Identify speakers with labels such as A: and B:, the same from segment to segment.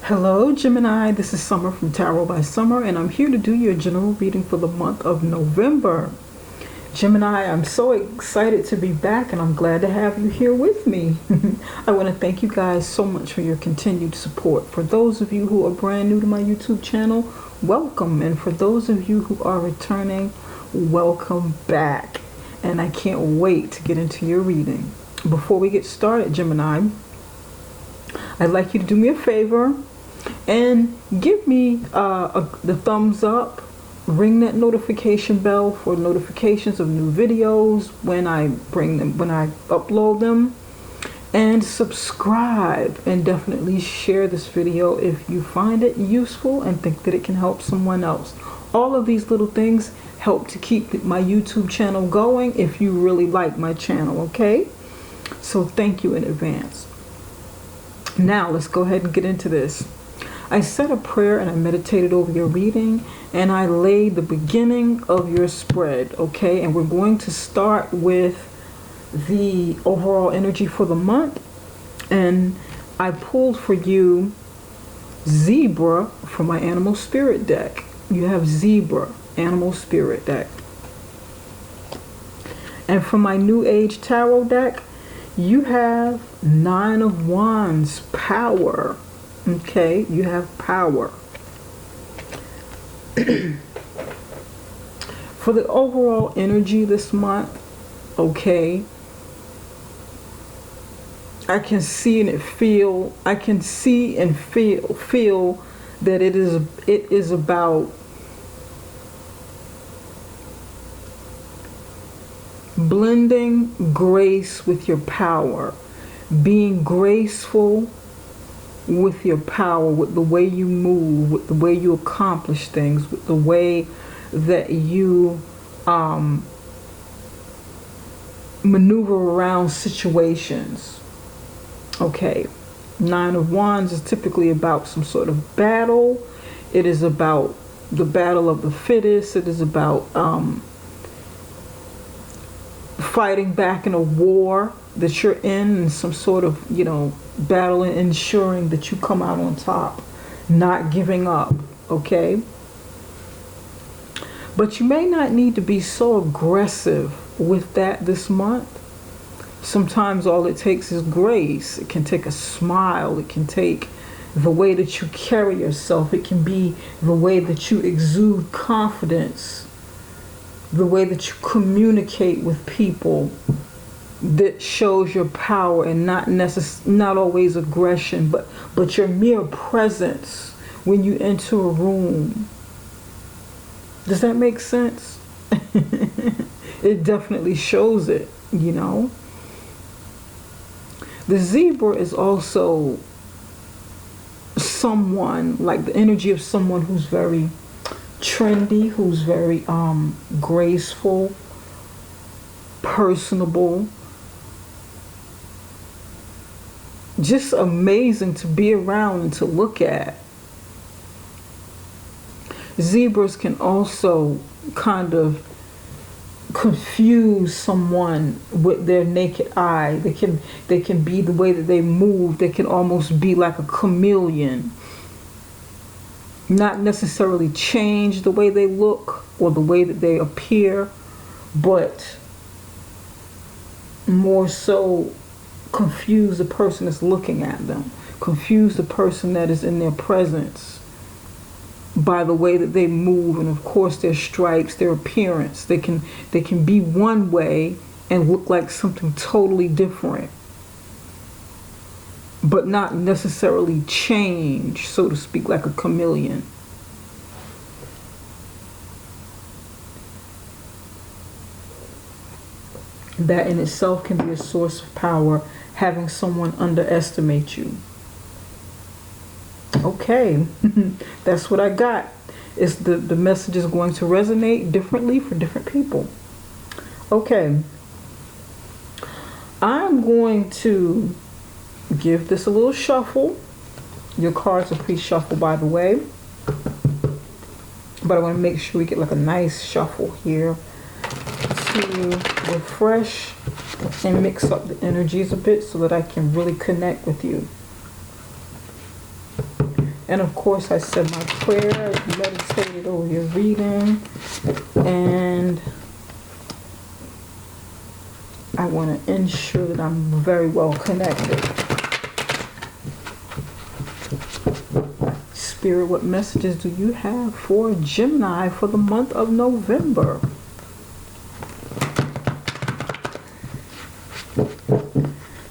A: Hello Gemini, this is Summer from Tarot by Summer, and I'm here to do your general reading for the month of November. Gemini, I'm so excited to be back, and I'm glad to have you here with me. I want to thank you guys so much for your continued support. For those of you who are brand new to my YouTube channel, welcome, and for those of you who are returning, welcome back. And I can't wait to get into your reading. Before we get started, Gemini, I'd like you to do me a favor and give me the thumbs up, ring that notification bell for notifications of new videos when I upload them, and subscribe, and definitely share this video if you find it useful and think that it can help someone else. All of these little things help to keep my YouTube channel going if you really like my channel, okay? So thank you in advance. Now let's go ahead and get into this. I said a prayer and I meditated over your reading, and I laid the beginning of your spread, okay? And we're going to start with the overall energy for the month. And I pulled for you Zebra from my Animal Spirit deck. You have Zebra, Animal Spirit deck. And from my New Age Tarot deck, you have Nine of Wands, Power. Okay, you have power. For the overall energy this month, okay, I can see and feel that it is about blending grace with your power, being graceful with your power, with the way you move, with the way you accomplish things, with the way that you maneuver around situations. Okay, Nine of Wands is typically about some sort of battle. It is about the battle of the fittest. It is about fighting back in a war that you're in, and some sort of, battle, and ensuring that you come out on top, not giving up, okay? But you may not need to be so aggressive with that this month. Sometimes all it takes is grace. It can take a smile. It can take the way that you carry yourself. It can be the way that you exude confidence, the way that you communicate with people, that shows your power, and not always aggression, but your mere presence when you enter a room. Does that make sense? It definitely shows it, The Zebra is also someone, like the energy of someone who's very trendy, who's very graceful, personable, just amazing to be around and to look at. Zebras can also kind of confuse someone with their naked eye. They can be the way that they move. They can almost be like a chameleon. Not necessarily change the way they look or the way that they appear, but more so confuse the person that's looking at them, confuse the person that is in their presence by the way that they move, and of course their stripes, their appearance. They can be one way and look like something totally different, but not necessarily change, so to speak, like a chameleon. That in itself can be a source of power, having someone underestimate you. Okay, that's what I got. It's the message is going to resonate differently for different people. Okay, I'm going to give this a little shuffle. Your cards are pre-shuffled, by the way, but I want to make sure we get like a nice shuffle here to refresh and mix up the energies a bit so that I can really connect with you. And of course, I said my prayer, meditated over your reading, and I want to ensure that I'm very well connected. Spirit, what messages do you have for Gemini for the month of November?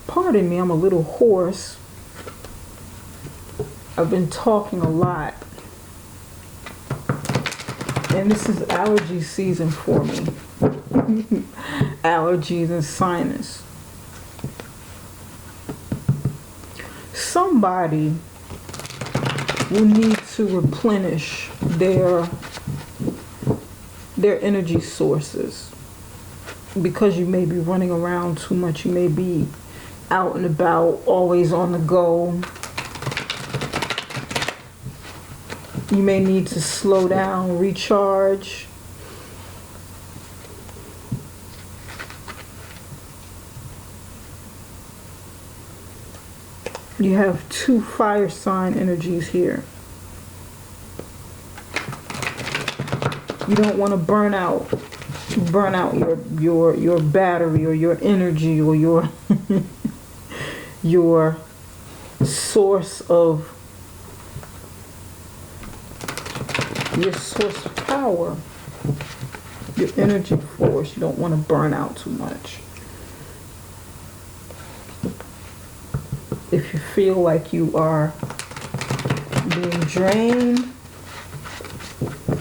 A: Pardon me, I'm a little hoarse. I've been talking a lot. And this is allergy season for me. Allergies and sinus. Somebody will need to replenish their energy sources, because you may be running around too much. You may be out and about, always on the go. You may need to slow down, recharge. You have 2 fire sign energies here. You don't want to burn out your battery or your energy or your your source of power, your energy force. You don't want to burn out too much. If you feel like you are being drained,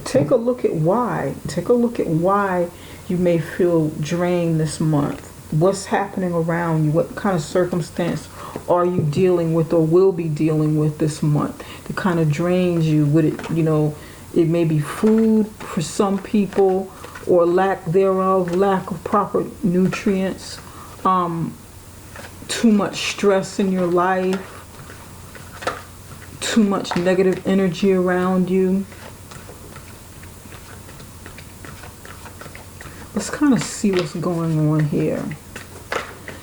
A: take a look at why. Take a look at why you may feel drained this month. What's happening around you? What kind of circumstance are you dealing with or will be dealing with this month that kind of drains you? Would it, it may be food for some people, or lack thereof, lack of proper nutrients, too much stress in your life, too much negative energy around you. Let's kind of see what's going on here.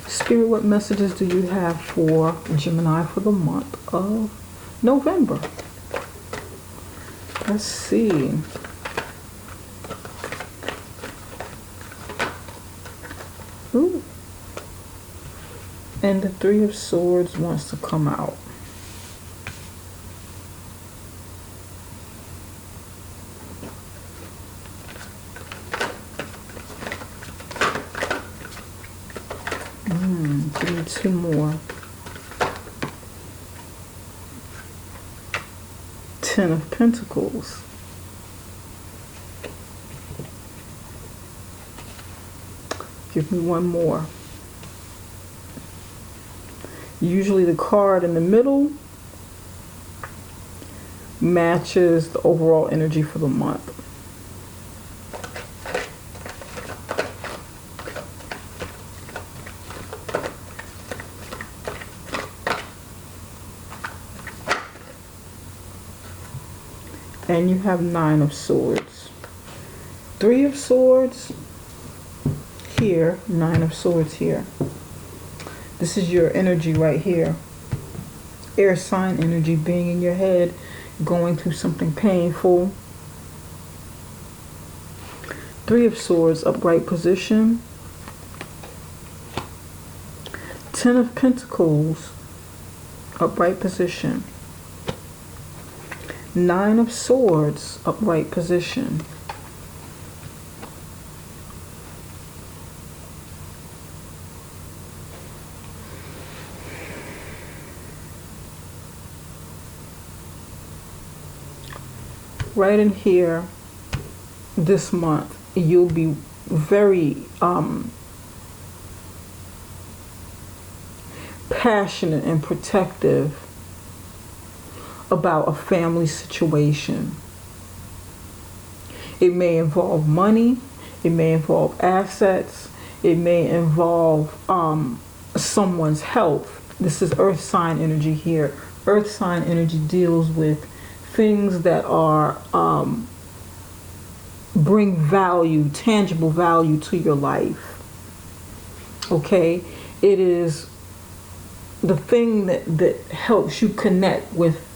A: Spirit, what messages do you have for Gemini for the month of November? Let's see. Ooh. And the 3 of Swords wants to come out. Give me 2 more. 10 of Pentacles. Give me 1 more. Usually the card in the middle matches the overall energy for the month. And you have 9 of Swords. 3 of Swords here, 9 of Swords here. This is your energy right here. Air sign energy, being in your head, going through something painful. 3 of Swords, upright position. 10 of Pentacles, upright position. 9 of Swords, upright position. Right in here, this month, you'll be very passionate and protective about a family situation. It may involve money, it may involve assets, it may involve someone's health. This is earth sign energy here. Earth sign energy deals with things that are bring value, tangible value to your life. Okay? It is the thing that helps you connect with.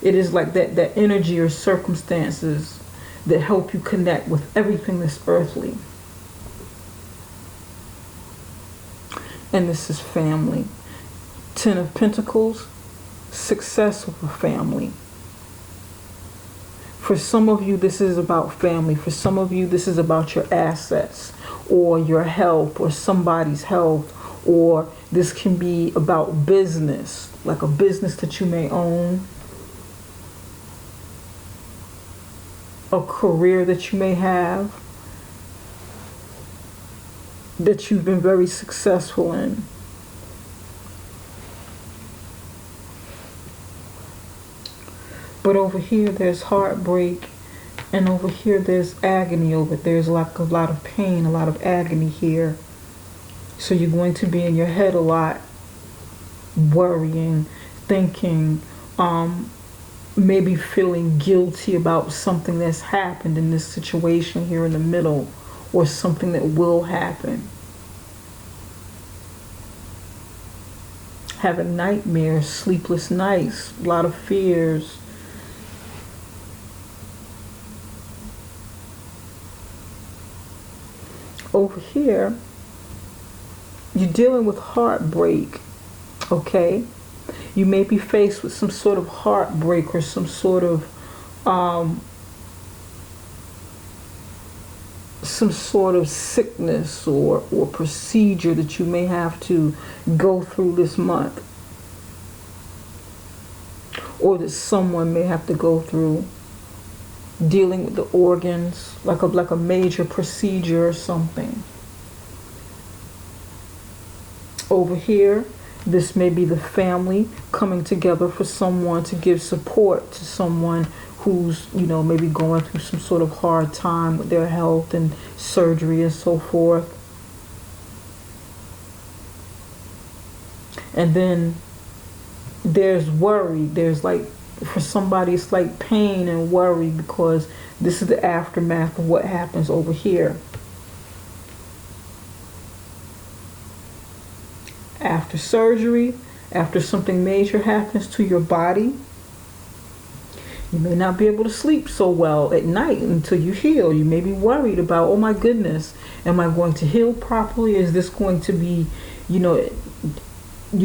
A: It is like that energy or circumstances that help you connect with everything that's earthly. And this is family. 10 of Pentacles, success with a family. For some of you, this is about family. For some of you, this is about your assets or your health or somebody's health. Or this can be about business, like a business that you may own, a career that you may have, that you've been very successful in. But over here there's heartbreak, and over here there's agony over it. There's like a lot of pain, a lot of agony here. So you're going to be in your head a lot, worrying, thinking, maybe feeling guilty about something that's happened in this situation here in the middle, or something that will happen. Having nightmares, sleepless nights, a lot of fears. Over here, you're dealing with heartbreak, okay? You may be faced with some sort of heartbreak or some sort of sickness or procedure that you may have to go through this month, or that someone may have to go through, dealing with the organs, like a major procedure or something. Over here, this may be the family coming together for someone to give support to someone who's, maybe going through some sort of hard time with their health and surgery and so forth. And then there's worry. There's like, for somebody, it's like pain and worry, because this is the aftermath of what happens over here. After surgery, after something major happens to your body, you may not be able to sleep so well at night until you heal. You may be worried about, oh my goodness, am I going to heal properly? Is this going to be,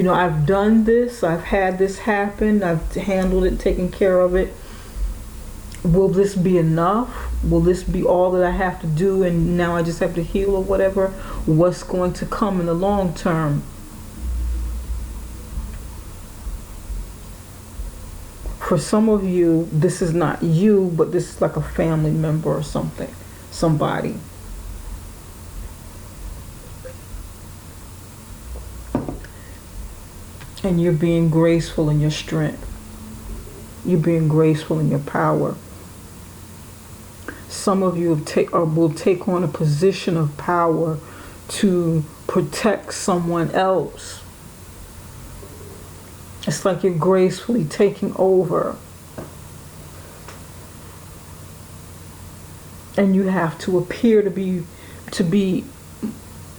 A: I've done this, I've had this happen, I've handled it, taken care of it. Will this be enough? Will this be all that I have to do, and now I just have to heal or whatever? What's going to come in the long term? For some of you, this is not you, but this is like a family member or something, somebody. And you're being graceful in your strength. You're being graceful in your power. Some of you will take on a position of power to protect someone else. It's like you're gracefully taking over. And you have to appear to be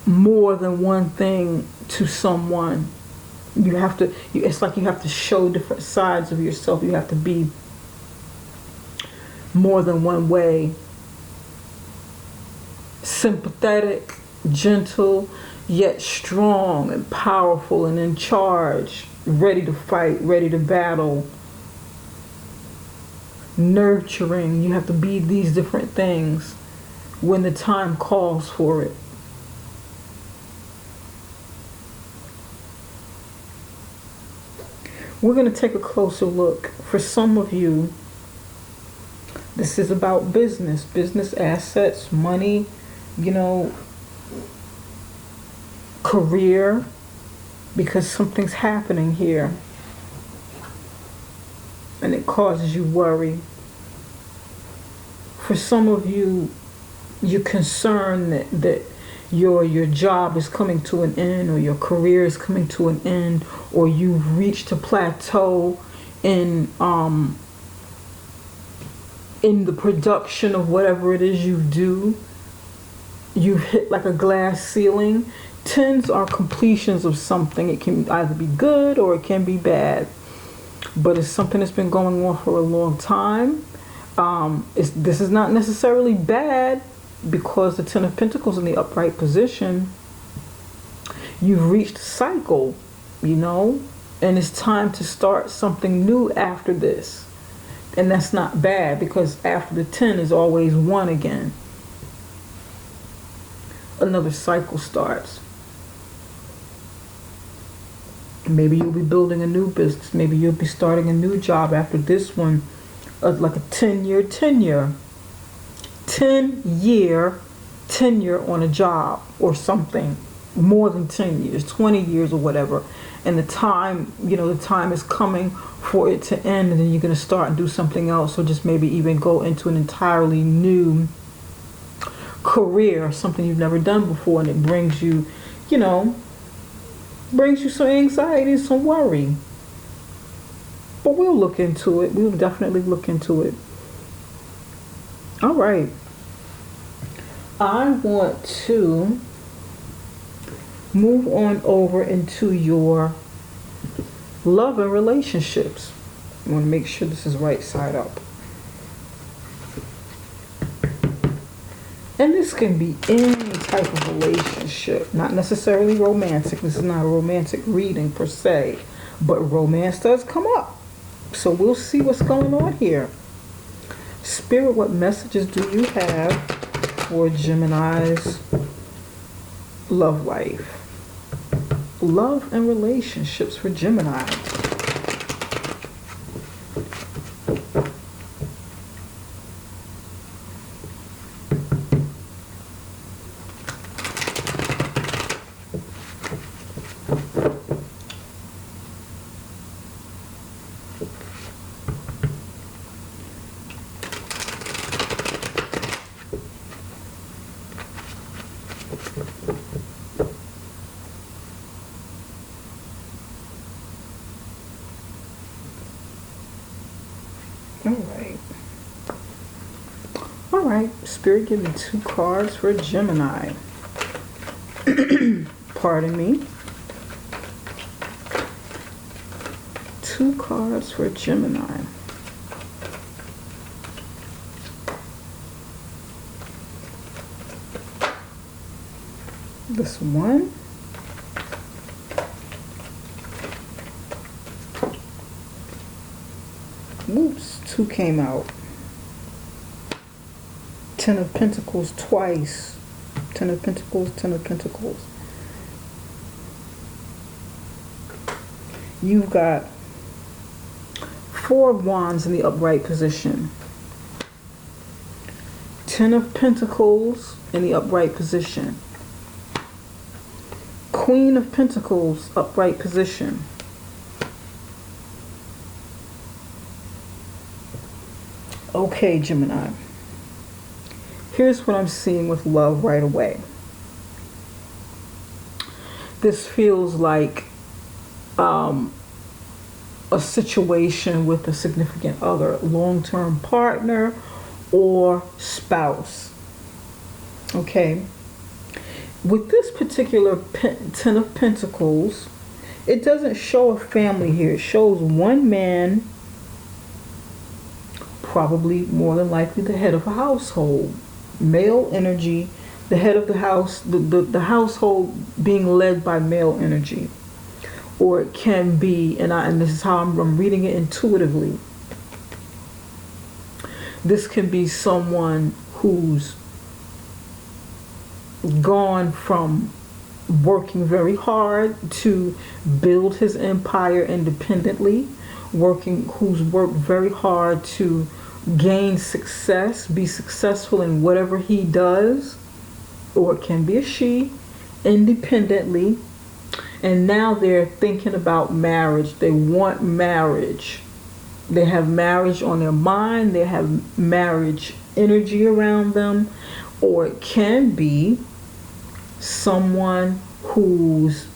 A: more than one thing to someone. It's like you have to show different sides of yourself. You have to be more than one way. Sympathetic, gentle, yet strong and powerful and in charge, ready to fight, ready to battle. Nurturing. You have to be these different things when the time calls for it. We're going to take a closer look. For some of you, this is about business assets, money, career, because something's happening here and it causes you worry. For some of you, you're concerned that your job is coming to an end, or your career is coming to an end, or you've reached a plateau in the production of whatever it is you do. You've hit like a glass ceiling. Tens are completions of something. It can either be good or it can be bad. but it's something that's been going on for a long time. This is not necessarily bad, because the Ten of Pentacles in the upright position, you've reached a cycle, and it's time to start something new after this. And that's not bad, because after the 10 is always 1 again. Another cycle starts. Maybe you'll be building a new business. Maybe you'll be starting a new job after this one, like a 10-year tenure. 10-year tenure on a job or something. More than 10 years, 20 years or whatever. And the time is coming for it to end, and then you're going to start and do something else, or just maybe even go into an entirely new career, something you've never done before, and it brings you, some anxiety, some worry. But we'll look into it. We'll definitely look into it. All right. I want to move on over into your love and relationships. I want to make sure this is right side up. And this can be any type of relationship, not necessarily romantic. This is not a romantic reading per se, but romance does come up. So we'll see what's going on here. Spirit, what messages do you have for Gemini's love life? Love and relationships for Gemini. All right, Spirit, give me 2 cards for Gemini. Pardon me. 2 cards for Gemini. This one. Whoops, 2 came out. 10 of Pentacles twice. 10 of Pentacles, 10 of Pentacles. You've got 4 of Wands in the upright position. 10 of Pentacles in the upright position. Queen of Pentacles, upright position. Okay, Gemini. Here's what I'm seeing with love right away. This feels like a situation with a significant other, long-term partner or spouse. Okay. With this particular 10 of Pentacles, it doesn't show a family here. It shows one man, probably more than likely the head of a household. Male energy, the head of the house, the household being led by male energy. Or it can be, and this is how I'm reading it intuitively, this can be someone who's gone from working very hard to build his empire independently, who's worked very hard to gain success, be successful in whatever he does, or it can be a she, independently, and now they're thinking about marriage. They want marriage. They have marriage on their mind. They have marriage energy around them. Or it can be someone who's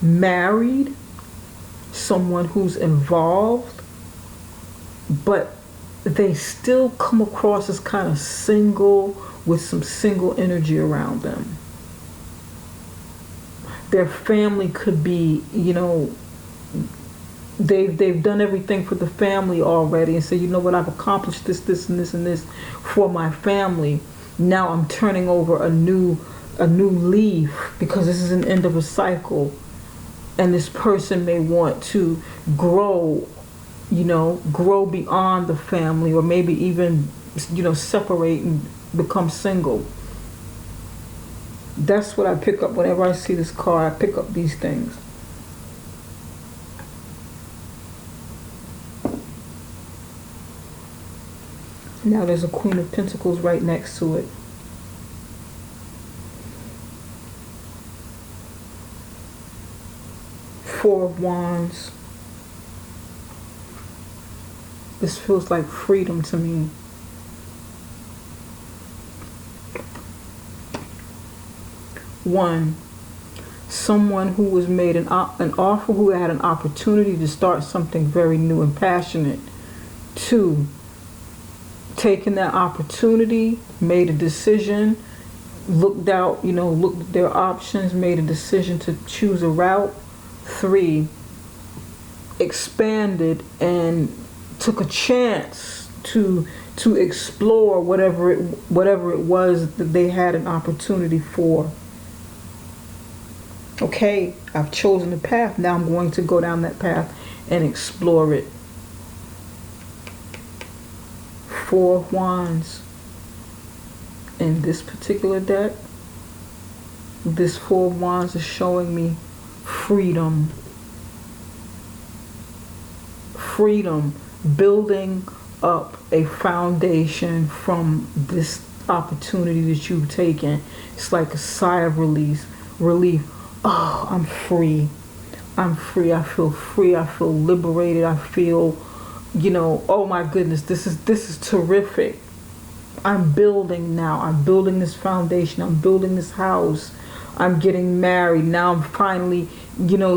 A: married, someone who's involved, but they still come across as kind of single, with some single energy around them. Their family could be, they've done everything for the family already, and say, you know what, I've accomplished this, this, and this, and this for my family. Now I'm turning over a new leaf, because this is an end of a cycle, and this person may want to grow, grow beyond the family, or maybe even, separate and become single. That's what I pick up whenever I see this card. I pick up these things. Now there's a Queen of Pentacles right next to it. Four of Wands. This feels like freedom to me. One, someone who was made an offer, who had an opportunity to start something very new and passionate. Two, taking that opportunity, made a decision, looked at their options, made a decision to choose a route. Three, expanded and took a chance to explore whatever it was that they had an opportunity for. Okay, I've chosen a path. Now I'm going to go down that path and explore it. Four of Wands. In this particular deck, this Four of Wands is showing me freedom. Freedom. Building up a foundation from this opportunity that you've taken. It's like a sigh of relief. Oh, I'm free. I'm free. I feel free. I feel liberated. I feel, oh my goodness, this is terrific. I'm building now. I'm building this foundation. I'm building this house. I'm getting married. Now I'm finally,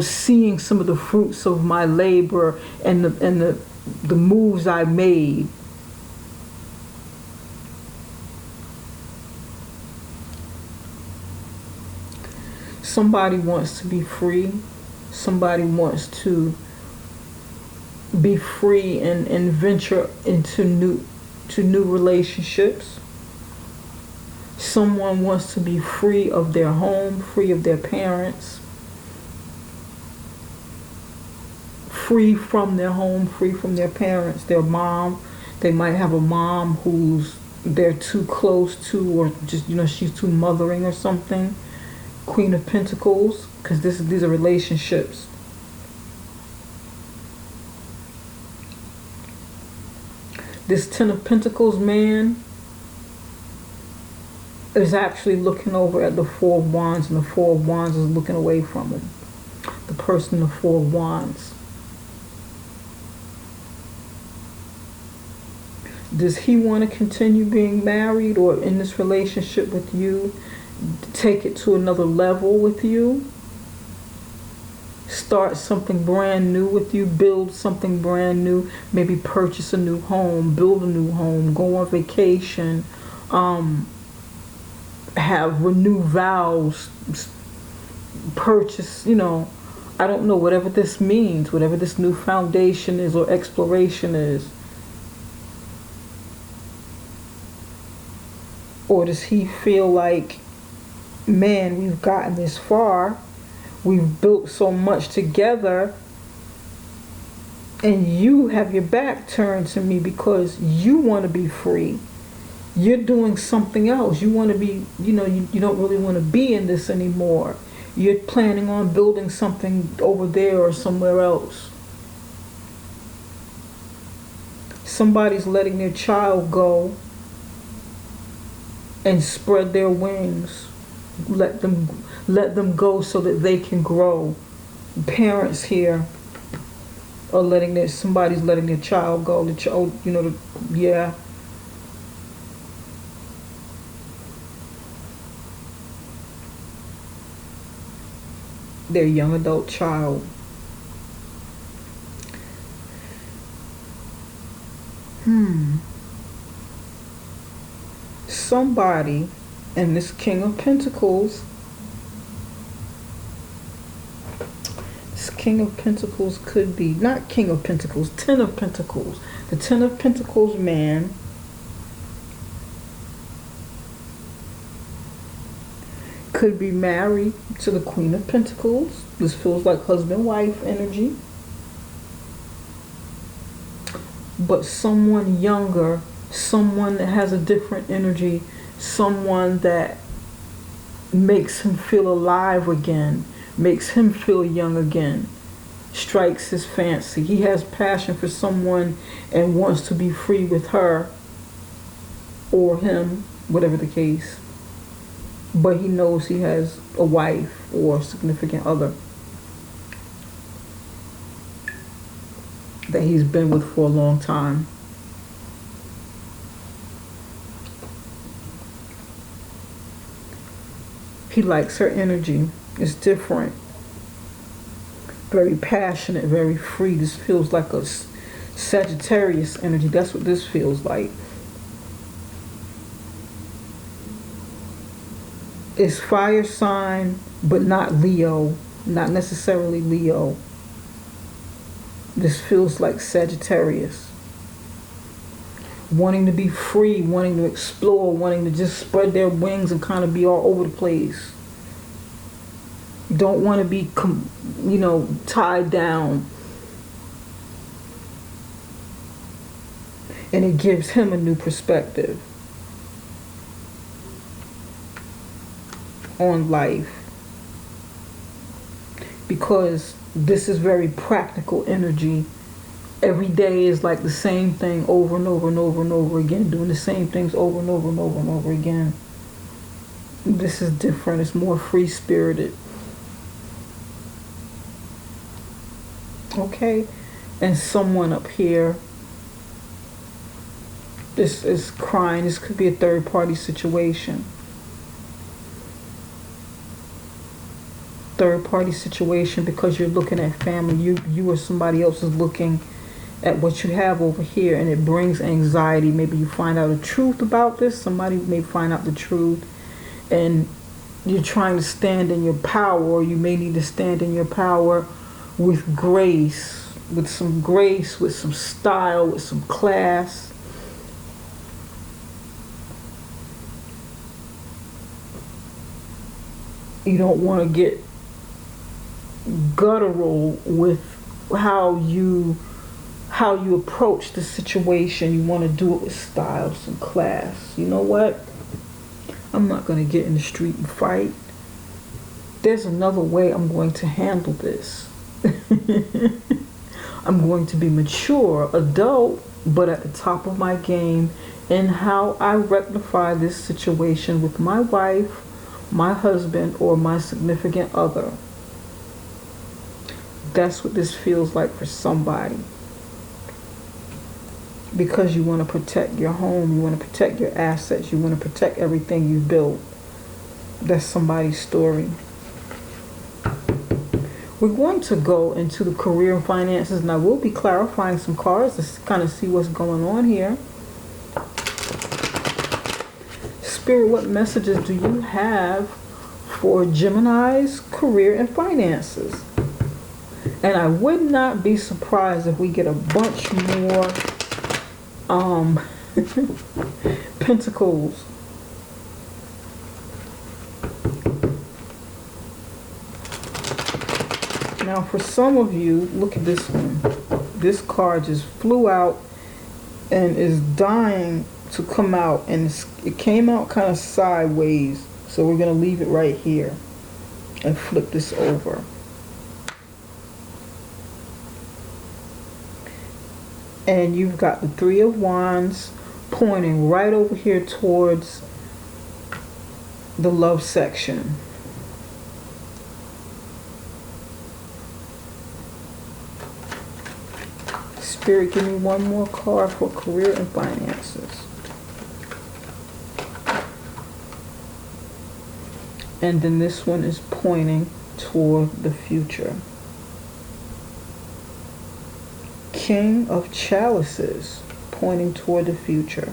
A: seeing some of the fruits of my labor and the moves I made. Somebody wants to be free. Somebody wants to be free and venture into new relationships. Someone wants to be free of their home, free of their parents, free from their home, free from their parents, their mom. They might have a mom who's they're too close to, or just, she's too mothering or something. Queen of Pentacles, because these are relationships. This Ten of Pentacles man is actually looking over at the Four of Wands, and the Four of Wands is looking away from him. The person in the Four of Wands. Does he want to continue being married or in this relationship with you? Take it to another level with you? Start something brand new with you? Build something brand new? Maybe purchase a new home, build a new home, go on vacation, have renew vows, purchase, I don't know, whatever this means, whatever this new foundation is or exploration is. Or does he feel like, man, we've gotten this far, we've built so much together, and you have your back turned to me because you want to be free. You're doing something else. You want to be, you don't really want to be in this anymore. You're planning on building something over there or somewhere else. Somebody's letting their child go and spread their wings. Let them go so that they can grow. Parents here are somebody's letting their child go. The child, yeah. Their young adult child. Somebody, and this King of Pentacles, King of Pentacles could be, not King of Pentacles, Ten of Pentacles. The Ten of Pentacles man could be married to the Queen of Pentacles. This feels like husband-wife energy. But someone younger, someone that has a different energy, someone that makes him feel alive again, makes him feel young again, strikes his fancy. He has passion for someone and wants to be free with her or him, whatever the case. But he knows he has a wife or a significant other that he's been with for a long time. He likes her energy. It's different. Very passionate, very free. This feels like a Sagittarius energy. That's what this feels like. It's fire sign, but not Leo. Not necessarily Leo. This feels like Sagittarius. Wanting to be free, wanting to explore, wanting to just spread their wings and kind of be all over the place. Don't want to be, tied down. And it gives him a new perspective on life. Because this is very practical energy. Every day is like the same thing over and over and over and over again, doing the same things over and over and over and over again. This is different. It's more free-spirited. Okay? And someone up here, this is crying. This could be a third-party situation. Third-party situation because you're looking at family. You or somebody else is looking at what you have over here, and it brings anxiety. Maybe you find out the truth about this. Somebody may find out the truth, and you're trying to stand in your power, or you may need to stand in your power with grace, with some style, with some class. You don't want to get guttural with how you approach the situation. You want to do it with style, some class. You know what? I'm not going to get in the street and fight. There's another way I'm going to handle this. I'm going to be mature, adult, but at the top of my game in how I rectify this situation with my wife, my husband, or my significant other. That's what this feels like for somebody. Because you want to protect your home, you want to protect your assets, you want to protect everything you built. That's somebody's story. We're going to go into the career and finances, and I will be clarifying some cards to kind of see what's going on here. Spirit, what messages do you have for Gemini's career and finances? And I would not be surprised if we get a bunch more pentacles. Now for some of you, look at this one. This card just flew out and is dying to come out, and it came out kind of sideways. So we're going to leave it right here and flip this over. And you've got the Three of Wands pointing right over here towards the love section. Spirit, give me one more card for career and finances. And then this one is pointing toward the future. King of Chalices, pointing toward the future.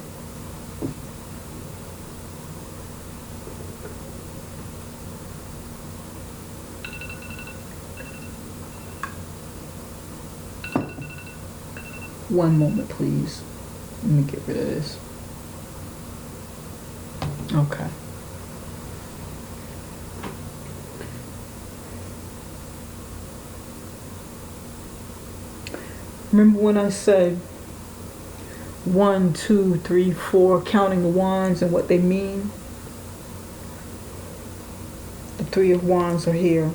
A: One moment, please. Let me get rid of this. Okay. Remember when I said 1, 2, 3, 4, counting the wands and what they mean? The 3 of wands are here,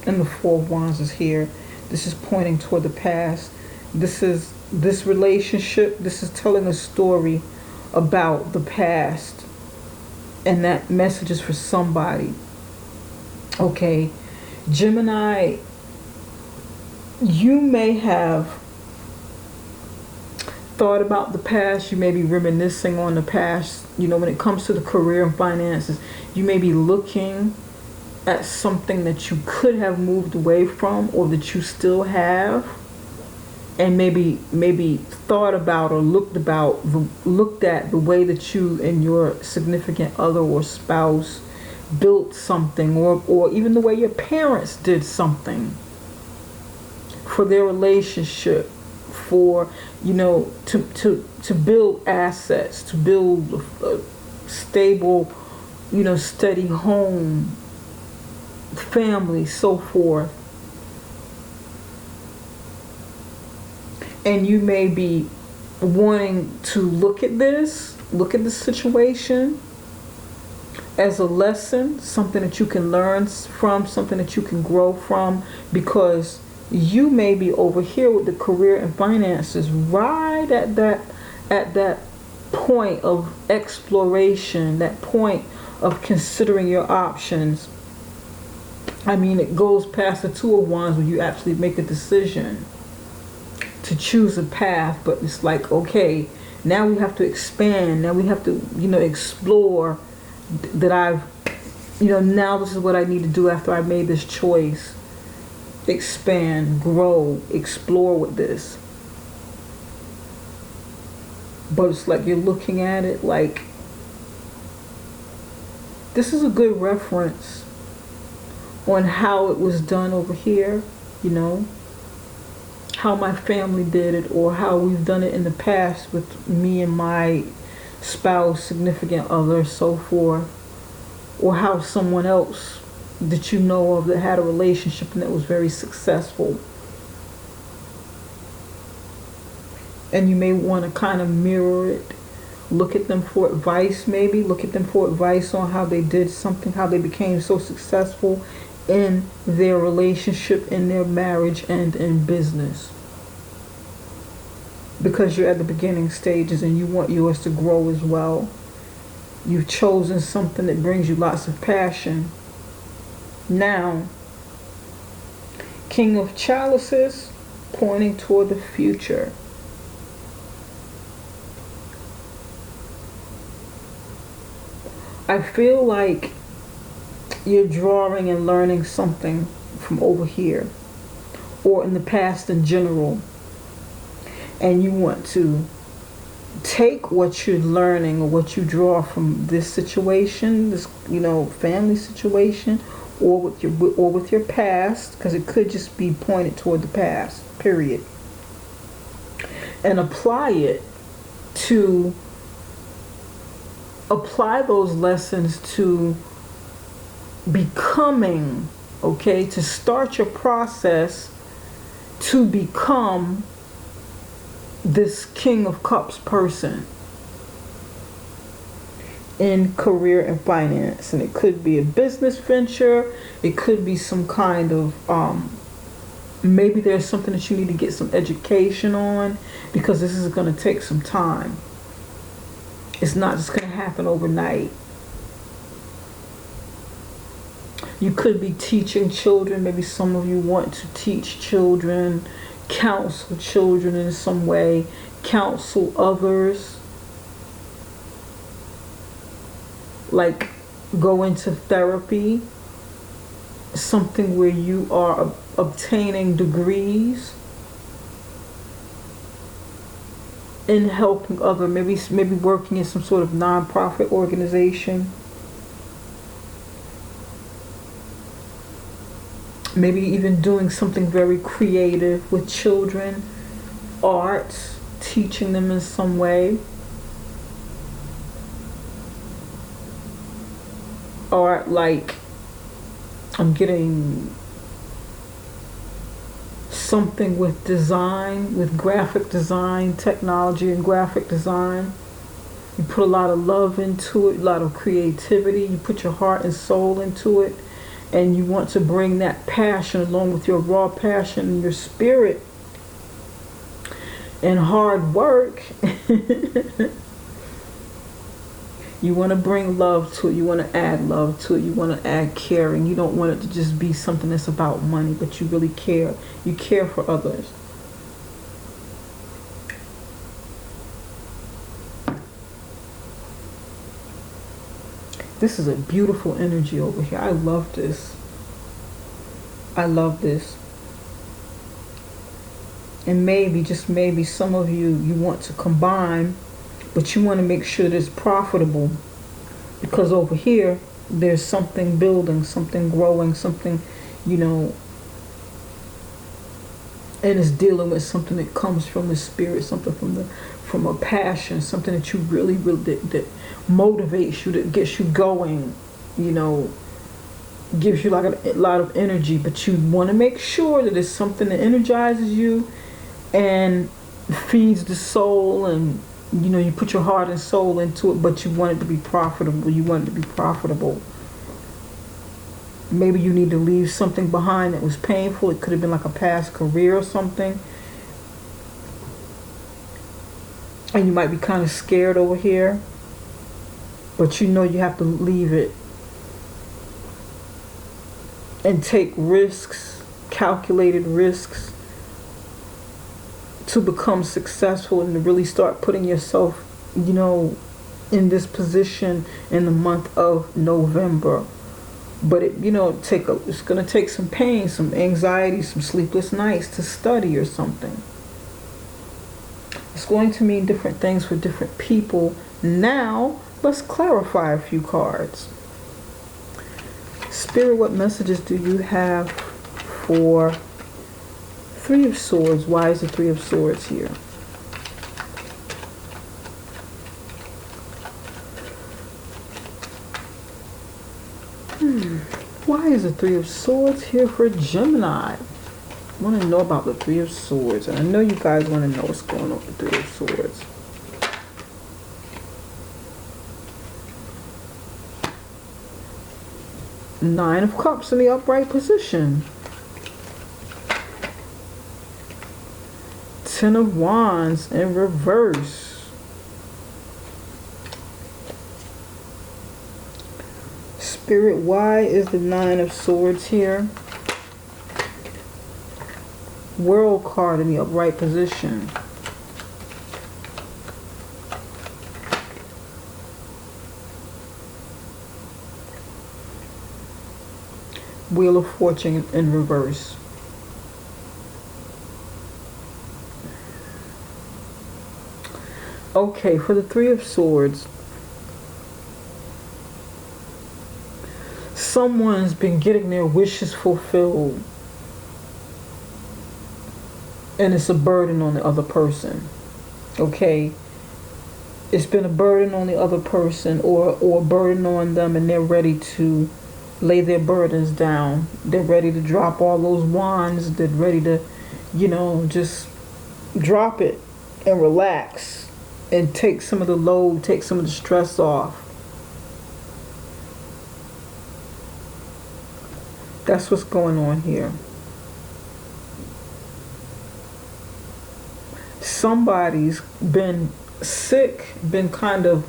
A: and the 4 of wands is here. This is pointing toward the past. This relationship, this is telling a story about the past. And that message is for somebody. Okay, Gemini, you may have thought about the past. You may be reminiscing on the past. You know, when it comes to the career and finances, you may be looking at something that you could have moved away from, or that you still have, and maybe thought about or looked at the way that you and your significant other or spouse built something, or even the way your parents did something for their relationship, for, you know, to build assets, to build a stable, you know, steady home, family, so forth. And you may be wanting to look at this situation as a lesson, something that you can learn from, something that you can grow from, because you may be over here with the career and finances right at that point of exploration, that point of considering your options. I mean, it goes past the 2 of wands when you actually make a decision to choose a path, but it's like, okay, now we have to expand, now we have to, you know, explore that I've, you know, now this is what I need to do after I made this choice. Expand, grow, explore with this. But it's like you're looking at it like, this is a good reference on how it was done over here, you know, how my family did it, or how we've done it in the past with me and my spouse, significant other, so forth, or how someone else that you know of that had a relationship and that was very successful. And you may want to kind of mirror it, look at them for advice, maybe look at them for advice on how they did something, how they became so successful in their relationship, in their marriage, and in business. Because you're at the beginning stages and you want yours to grow as well. You've chosen something that brings you lots of passion. Now, King of Chalices, pointing toward the future. I feel like you're drawing and learning something from over here, or in the past in general, and you want to take what you're learning or what you draw from this situation, this, you know, family situation, or with your past, because it could just be pointed toward the past, period, and apply those lessons to becoming, okay, to start your process to become this King of Cups person in career and finance. And it could be a business venture, it could be some kind of maybe there's something that you need to get some education on, because this is going to take some time. It's not just going to happen overnight. You could be teaching children. Maybe some of you want to teach children, counsel children in some way, counsel others, like go into therapy, something where you are obtaining degrees in helping other, maybe working in some sort of non-profit organization. Maybe even doing something very creative with children, arts, teaching them in some way, or like I'm getting something with design, with graphic design, technology and graphic design. You put a lot of love into it, a lot of creativity. You put your heart and soul into it, and you want to bring that passion along with your raw passion and your spirit and hard work. You want to bring love to it. You want to add love to it. You want to add caring. You don't want it to just be something that's about money, but you really care. You care for others. This is a beautiful energy over here. I love this. I love this. And maybe, just maybe, some of you want to combine, but you want to make sure that it's profitable. Because over here, there's something building, something growing, something, you know, and it's dealing with something that comes from the spirit, something from a passion, something that you really that motivates you, that gets you going, you know, gives you like a lot of energy. But you want to make sure that it's something that energizes you and feeds the soul, and you know, you put your heart and soul into it, but you want it to be profitable. You want it to be profitable. Maybe you need to leave something behind that was painful. It could have been like a past career or something. And you might be kind of scared over here, but you know you have to leave it and take risks, calculated risks, to become successful and to really start putting yourself, you know, in this position in the month of November. But it, you know, it's going to take some pain, some anxiety, some sleepless nights to study or something. It's going to mean different things for different people. Now, let's clarify a few cards. Spirit, what messages do you have for Three of Swords? Why is the Three of Swords here? Why is the Three of Swords here for Gemini? I want to know about the Three of Swords. And I know you guys want to know what's going on with the Three of Swords. Nine of Cups in the upright position. Ten of Wands in reverse. Spirit, why is the Nine of Swords here? World card in the upright position. Wheel of Fortune in reverse. Okay, for the Three of Swords, someone's been getting their wishes fulfilled, and it's a burden on the other person. Okay, it's been a burden on the other person, or a burden on them, and they're ready to lay their burdens down. They're ready to drop all those wands. They're ready to, you know, just drop it and relax and take some of the load, take some of the stress off. That's what's going on here. Somebody's been sick, been kind of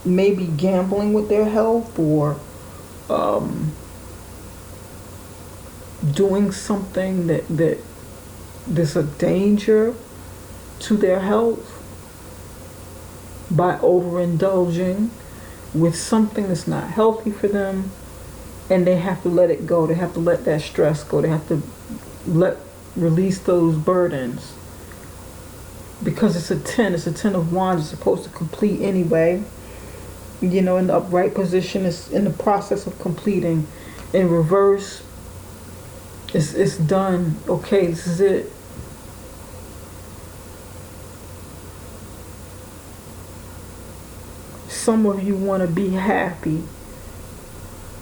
A: maybe gambling with their health, or doing something that there's a danger to their health by overindulging with something that's not healthy for them, and they have to let it go. They have to let that stress go. They have to release those burdens, because it's a 10. It's a 10 of Wands. It's supposed to complete anyway. You know, in the upright position, it's in the process of completing. In reverse, it's done. Okay, this is it. Some of you want to be happy.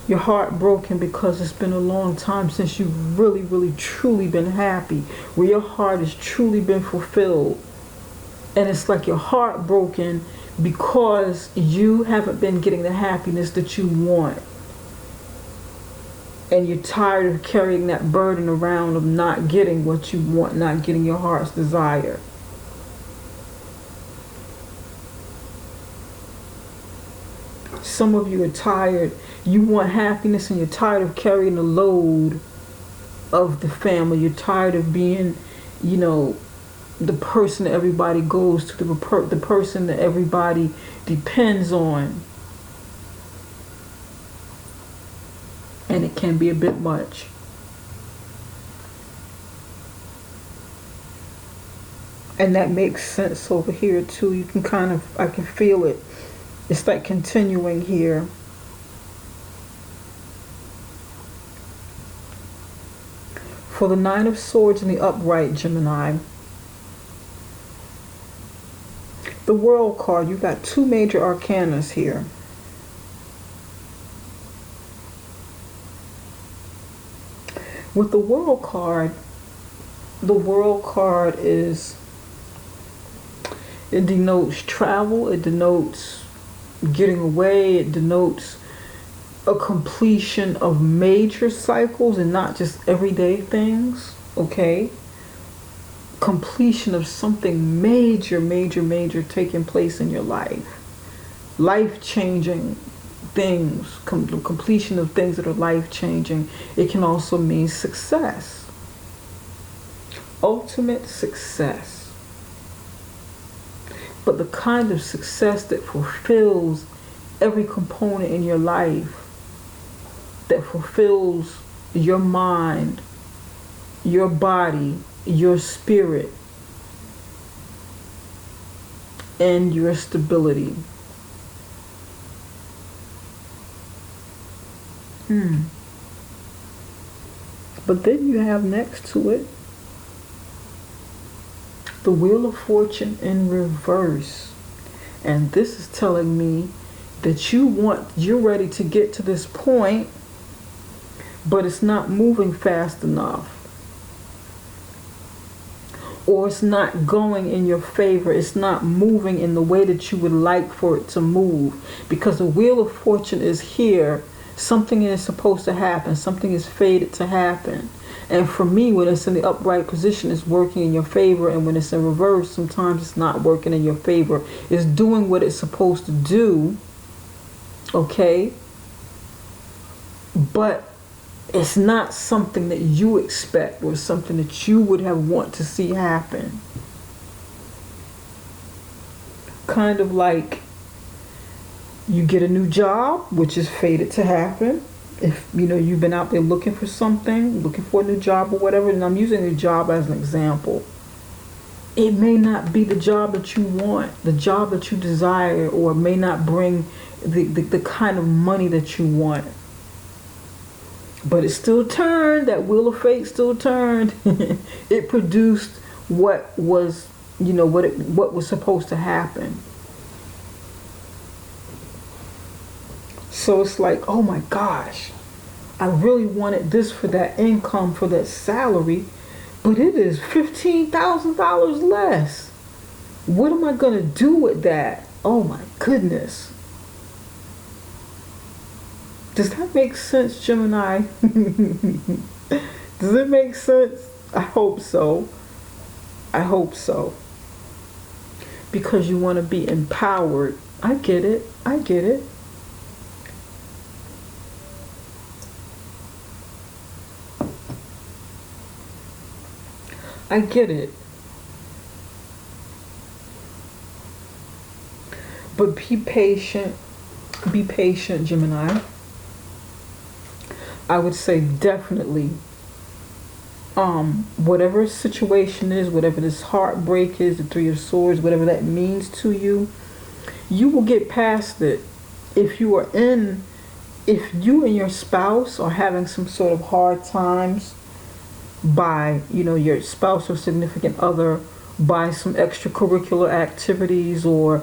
A: Your heart broken because it's been a long time since you've really, really, truly been happy, where your heart has truly been fulfilled. And it's like your heart broken because you haven't been getting the happiness that you want. And you're tired of carrying that burden around of not getting what you want, not getting your heart's desire. Some of you are tired. You want happiness and you're tired of carrying the load of the family. You're tired of being, the person that everybody goes to, the person that everybody depends on. And it can be a bit much. And that makes sense over here too. You can I can feel it. It's like continuing here. For the Nine of Swords in the upright, Gemini, the World card, you've got two major arcanas here. With the World card is, it denotes travel, it denotes getting away, it denotes a completion of major cycles and not just everyday things, okay? Completion of something major taking place in your life. Life-changing things, completion of things that are life-changing. It can also mean success. Ultimate success. But the kind of success that fulfills every component in your life, that fulfills your mind, your body, your spirit, and your stability. But then you have next to it the Wheel of Fortune in reverse. And this is telling me that you're ready to get to this point, but it's not moving fast enough. Or it's not going in your favor. It's not moving in the way that you would like for it to move. Because the Wheel of Fortune is here. Something is supposed to happen. Something is fated to happen. And for me, when it's in the upright position, it's working in your favor. And when it's in reverse, sometimes it's not working in your favor. It's doing what it's supposed to do. Okay? But it's not something that you expect or something that you would have want to see happen. Kind of like you get a new job, which is fated to happen. If you've been out there looking for something, looking for a new job or whatever, and I'm using a job as an example. It may not be the job that you want, the job that you desire, or it may not bring the kind of money that you want. But it still turned, that Wheel of Fate still turned. It produced what was, what was supposed to happen. So it's like, oh my gosh, I really wanted this for that income, for that salary, but it is $15,000 less. What am I going to do with that? Oh my goodness. Does that make sense, Gemini? Does it make sense? I hope so. I hope so. Because you want to be empowered. I get it. I get it. I get it. But be patient. Be patient, Gemini. I would say definitely, whatever situation is, whatever this heartbreak is, the Three of Swords, whatever that means to you, you will get past it. If you and your spouse are having some sort of hard times by, your spouse or significant other, by some extracurricular activities or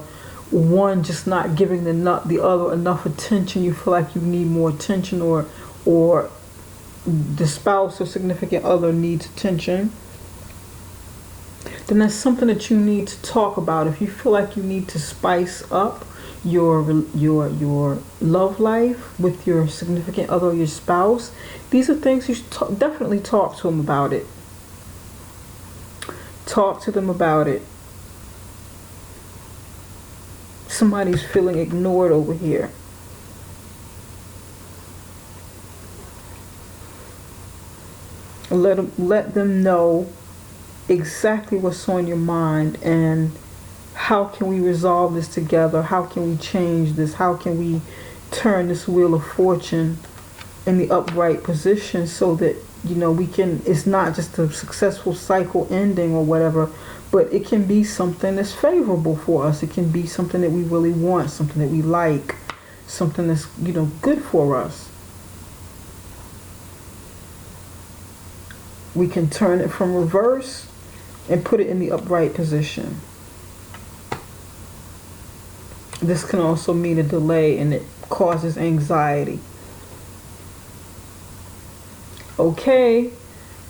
A: one just not giving the other enough attention. You feel like you need more attention, or the spouse or significant other needs attention, then that's something that you need to talk about. If you feel like you need to spice up your love life with your significant other or your spouse, these are things you should definitely talk to them about it. Talk to them about it. Somebody's feeling ignored over here. Let them know exactly what's on your mind, and how can we resolve this together? How can we change this? How can we turn this wheel of fortune in the upright position so that, we can, it's not just a successful cycle ending or whatever, but it can be something that's favorable for us. It can be something that we really want, something that we like, something that's, good for us. We can turn it from reverse and put it in the upright position. This can also mean a delay, and it causes anxiety. Okay,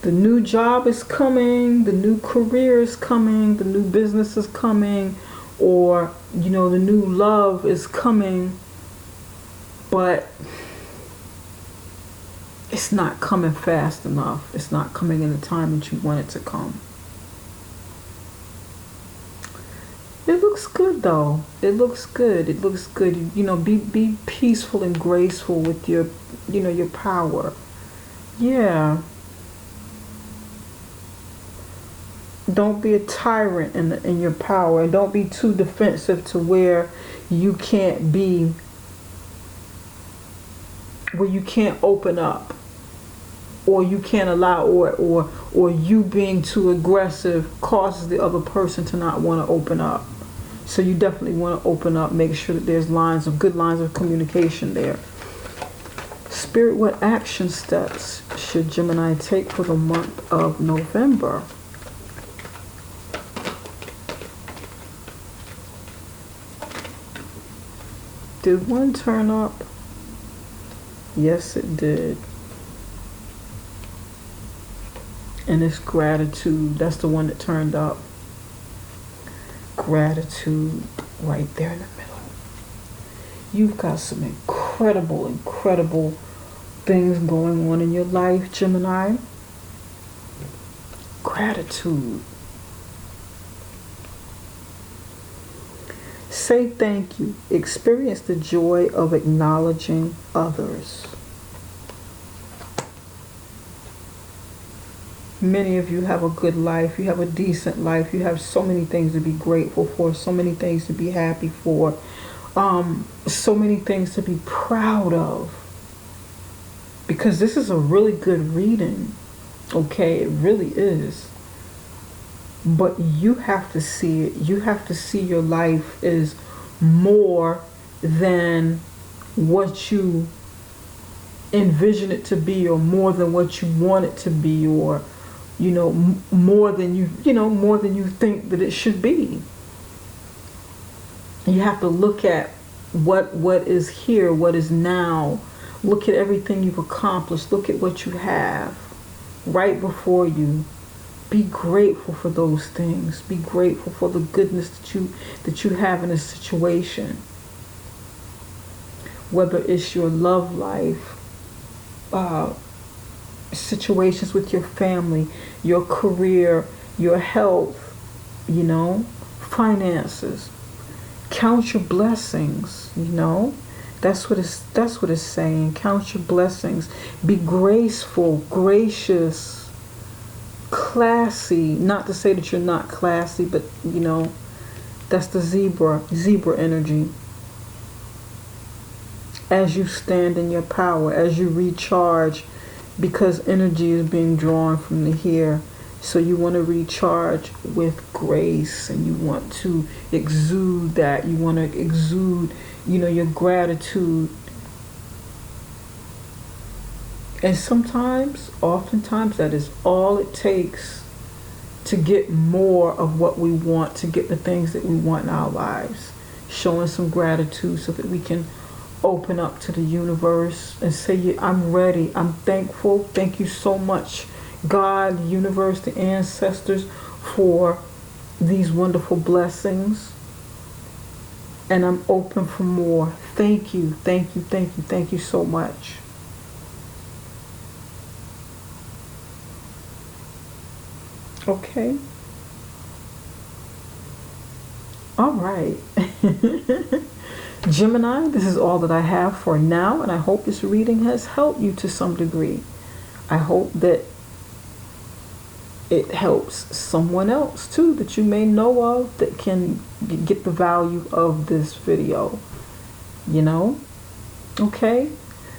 A: the new job is coming, the new career is coming, the new business is coming, or, the new love is coming, but it's not coming fast enough. It's not coming in the time that you want it to come. It looks good though. It looks good. It looks good. Be peaceful and graceful with your, your power. Yeah. Don't be a tyrant in your power, and don't be too defensive to where you can't open up, or you can't allow, or you being too aggressive causes the other person to not want to open up. So you definitely want to open up. Make sure that there's good lines of communication there. Spirit, what action steps should Gemini take for the month of November? Did one turn up? Yes, it did. And it's gratitude. That's the one that turned up. Gratitude right there in the middle. You've got some incredible things going on in your life, Gemini. Gratitude. Say thank you. Experience the joy of acknowledging others. Many of you have a good life. You have a decent life. You have so many things to be grateful for, so many things to be happy for, so many things to be proud of. Because this is a really good reading. Okay, it really is. But you have to see it. You have to see your life as more than what you envision it to be, or more than what you want it to be, or more than you think that it should be. You have to look at what is here, what is now. Look at everything you've accomplished. Look at what you have right before you. Be grateful for those things. Be grateful for the goodness that you have in a situation. Whether it's your love life, situations with your family, your career, your health, finances. Count your blessings, That's what it's saying. Count your blessings. Be graceful, gracious, classy. Not to say that you're not classy, but that's the zebra energy. As you stand in your power, as you recharge, because energy is being drawn from the here. So you want to recharge with grace, and you want to exude that. You want to exude, your gratitude. And oftentimes, that is all it takes to get more of what we want, to get the things that we want in our lives. showing some gratitude so that we can open up to the universe and say, I'm ready, I'm thankful, thank you so much, God, universe, the ancestors, for these wonderful blessings, and I'm open for more. Thank you, thank you, thank you, thank you so much. Okay. All right. Gemini, this is all that I have for now, and I hope this reading has helped you to some degree. I hope that it helps someone else too that you may know of that can get the value of this video. You know? Okay?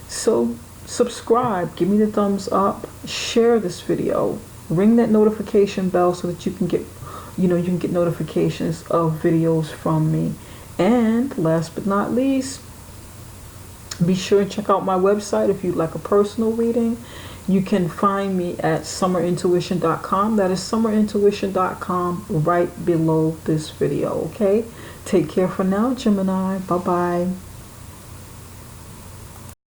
A: So subscribe, give me the thumbs up, share this video, ring that notification bell so that you can get notifications of videos from me. And last but not least, be sure and check out my website if you'd like a personal reading. You can find me at summerintuition.com. That is summerintuition.com, right below this video. Okay? Take care for now, Gemini. Bye-bye.